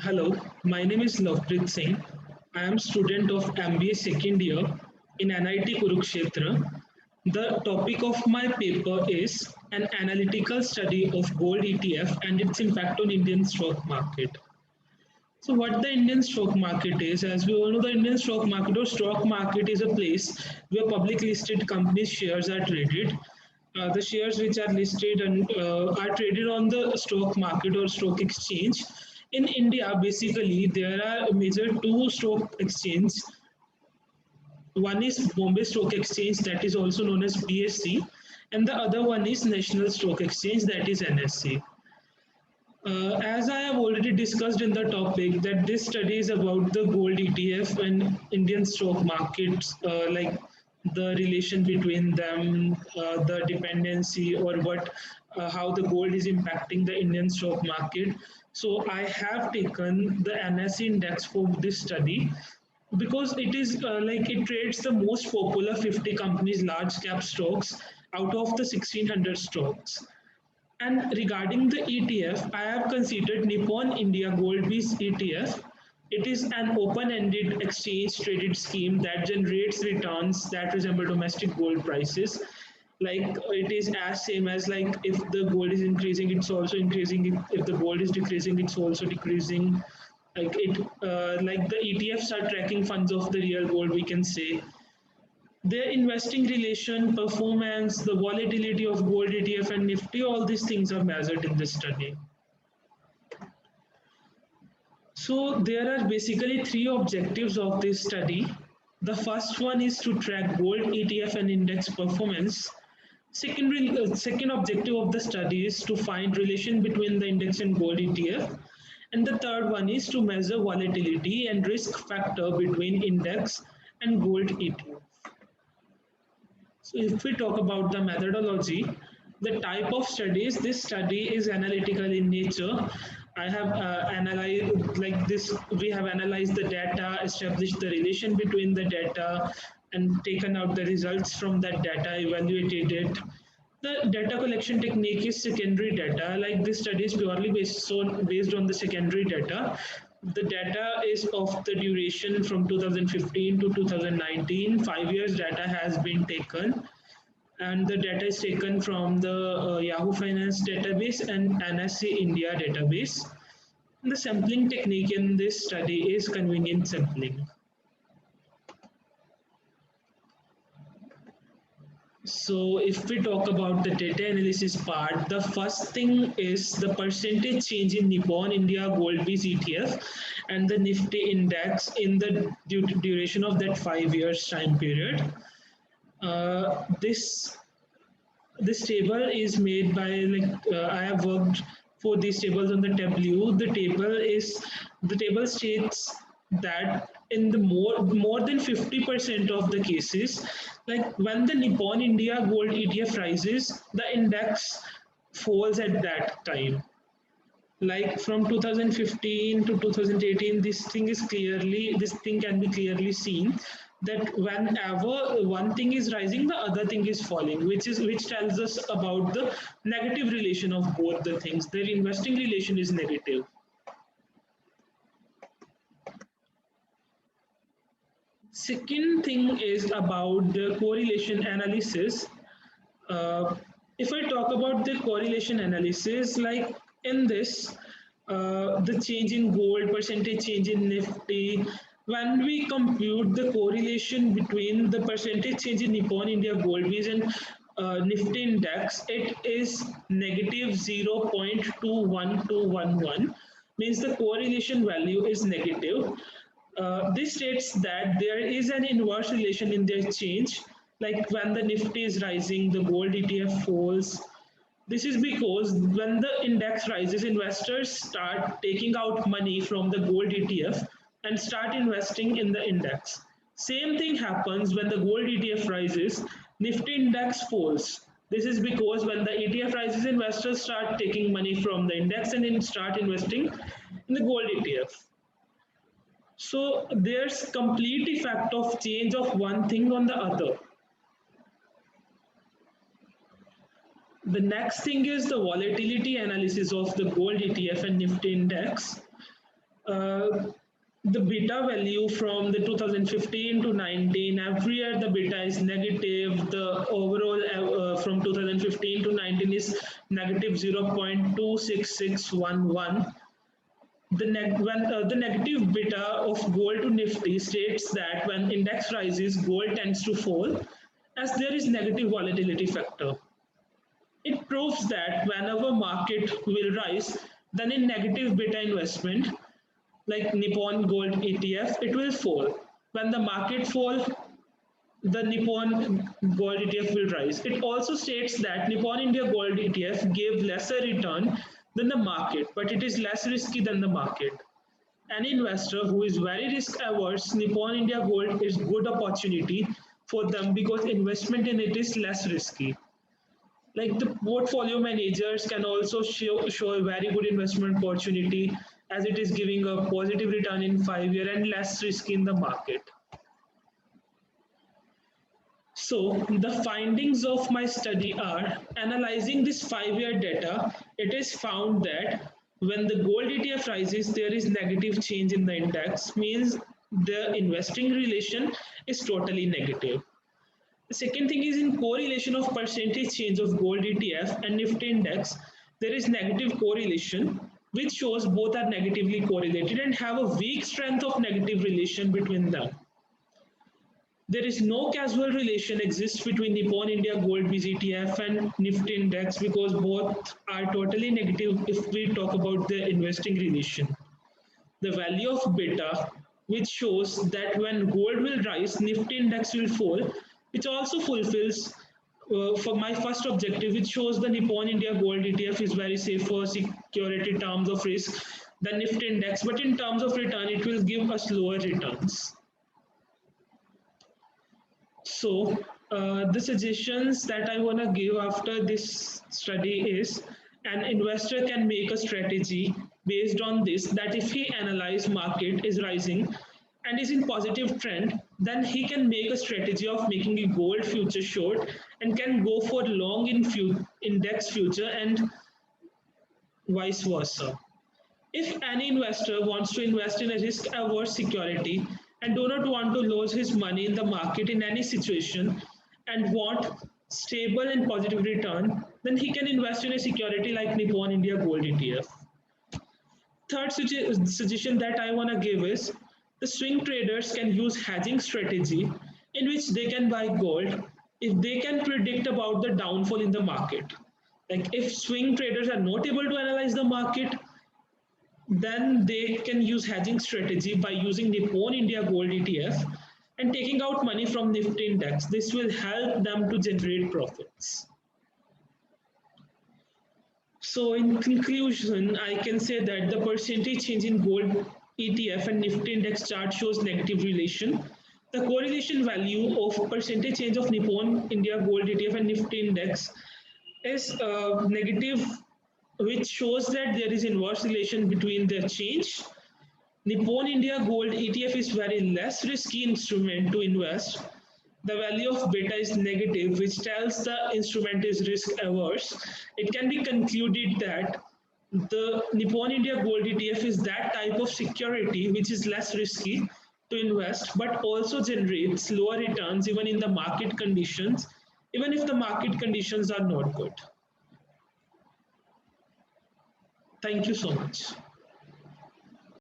Hello, my name is Lovepreet Singh. I am student of MBA second year in NIT Kurukshetra. The topic of my paper is an analytical study of gold ETF and its impact on Indian stock market. So, what the Indian stock market is, as we all know, the Indian stock market is a place where public listed companies' shares are traded. The shares which are listed and are traded on the stock market or stock exchange. In India, basically, there are major two stock exchanges. One is Bombay Stock Exchange, that is also known as BSC, and the other one is National Stock Exchange, that is NSE. As I have already discussed in the topic, that this study is about the gold ETF and Indian stock markets, like the relation between them, the dependency, or how the gold is impacting the Indian stock market. So I have taken the NSE index for this study because it is it trades the most popular 50 companies, large cap stocks out of the 1600 stocks. And regarding the ETF, I have considered Nippon India Gold Bees ETF. It is an open-ended exchange-traded scheme that generates returns that resemble domestic gold prices. Like it is as same as like if the gold is increasing, it's also increasing. If the gold is decreasing, it's also decreasing. Like the ETFs are tracking funds of the real gold, we can say their investing relation, performance, the volatility of gold ETF and Nifty, all these things are measured in this study. So there are basically three objectives of this study. The first one is to track gold ETF and index performance. Second objective of the study is to find relation between the index and gold ETF. And the third one is to measure volatility and risk factor between index and gold ETF. So if we talk about the methodology, the type of studies, this study is analytical in nature. I have analyzed like this, we have analyzed the data, established the relation between the data, and taken out the results from that data, evaluated it. The data collection technique is secondary data. Like this study is purely based on the secondary data. The data is of the duration from 2015 to 2019. 5 years data has been taken, and the data is taken from the Yahoo Finance database and NSE India database. The sampling technique in this study is convenient sampling. So if we talk about the data analysis part, the first thing is the percentage change in Nippon India Gold Bees ETF and the Nifty index in the duration of that 5 years time period. This table is made by I have worked for these tables on the tableau. The table states that in the more than 50% of the cases, like when the Nippon India Gold ETF rises, the index falls at that time. Like from 2015 to 2018, this thing can be clearly seen that whenever one thing is rising, the other thing is falling, which tells us about the negative relation of both the things. Their investing relation is negative. Second thing is about the correlation analysis. uh, if I talk about the correlation analysis, like in this, the change in gold, percentage change in Nifty, when we compute the correlation between the percentage change in Nippon India Gold Bees and Nifty index, it is negative 0.21211, means the correlation value is negative. This states that there is an inverse relation in their change, like when the Nifty is rising, the gold ETF falls. This is because when the index rises, investors start taking out money from the gold ETF and start investing in the index. Same thing happens when the gold ETF rises, Nifty index falls. This is because when the ETF rises, investors start taking money from the index and then start investing in the gold ETF. So there's complete effect of change of one thing on the other. The next thing is the volatility analysis of the gold ETF and Nifty index. Uh, the beta value from the 2015 to 19, every year the beta is negative. The overall from 2015 to 19 is negative 0.26611. The negative beta of gold to Nifty states that when index rises, gold tends to fall as there is negative volatility factor. It proves that whenever market will rise, then in negative beta investment, like Nippon Gold ETF, it will fall. When the market fall, the Nippon Gold ETF will rise. It also states that Nippon India Gold ETF gave lesser return than the market, but it is less risky than the market. An investor who is very risk averse, Nippon India Gold is good opportunity for them because investment in it is less risky. Like the portfolio managers can also show a very good investment opportunity as it is giving a positive return in 5 year and less risk in the market. So the findings of my study are analyzing this 5 year data. It is found that when the gold ETF rises, there is negative change in the index, means the investing relation is totally negative. The second thing is in correlation of percentage change of gold ETF and Nifty index, there is negative correlation which shows both are negatively correlated and have a weak strength of negative relation between them. There is no causal relation exists between Nippon India Gold BZTF and Nifty index because both are totally negative if we talk about the investing relation. The value of beta, which shows that when gold will rise, Nifty index will fall, which also fulfills for my first objective, which shows the Nippon India Gold ETF is very safe for security terms of risk than Nifty index, but in terms of return, it will give us lower returns. So the suggestions that I want to give after this study is an investor can make a strategy based on this, that if he analyze market is rising and is in positive trend, then he can make a strategy of making a gold future short and can go for long in index future and vice versa. If any investor wants to invest in a risk averse security and do not want to lose his money in the market in any situation and want stable and positive return, then he can invest in a security like Nippon India Gold ETF. Third suggestion that I want to give is the swing traders can use hedging strategy in which they can buy gold if they can predict about the downfall in the market. Like if swing traders are not able to analyze the market, then they can use hedging strategy by using Nippon India Gold ETF and taking out money from Nifty index. This will help them to generate profits. So in conclusion, I can say that the percentage change in gold ETF and Nifty index chart shows negative relation. The correlation value of percentage change of Nippon India Gold ETF and Nifty index is negative, which shows that there is inverse relation between the change. Nippon India Gold ETF is very less risky instrument to invest. The value of beta is negative, which tells the instrument is risk averse. It can be concluded that the Nippon India Gold ETF is that type of security which is less risky to invest, but also generates lower returns even in the market conditions, even if the market conditions are not good. Thank you so much.